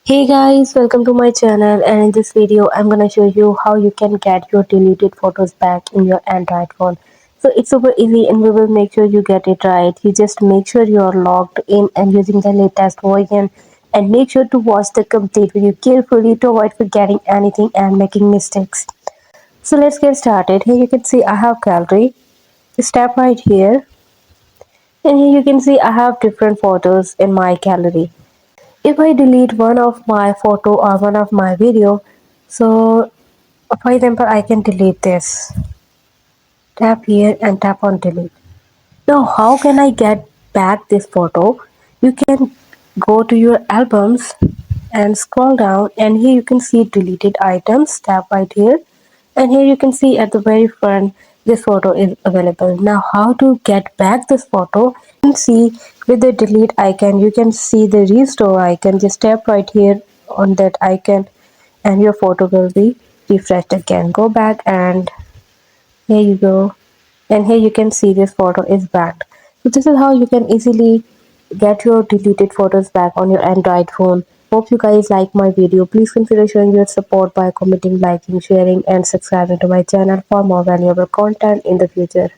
Hey guys, welcome to my channel, and in this video I'm gonna show you how you can get your deleted photos back in your Android phone. So it's super easy and we will make sure you get it right. You just make sure you're logged in and using the latest version, and make sure to watch the complete video carefully to avoid forgetting anything and making mistakes. So let's get started. Here you can see I have gallery. Just tap right here, and here you can see I have different photos in my gallery. If I delete one of my photo or one of my video, so for example I can delete this. Tap here and tap on delete. Now how can I get back this photo? You can go to your albums and scroll down, and here you can see deleted items. Tap right here, and here you can see at the very front this photo is available. Now how to get back this photo? You can see with the delete icon, you can see the restore icon. Just tap right here on that icon and your photo will be refreshed again. Go back, and here you go, and here you can see this photo is back. So this is how you can easily get your deleted photos back on your Android phone. Hope you guys like my video. Please consider showing your support by commenting, liking, sharing, and subscribing to my channel for more valuable content in the future.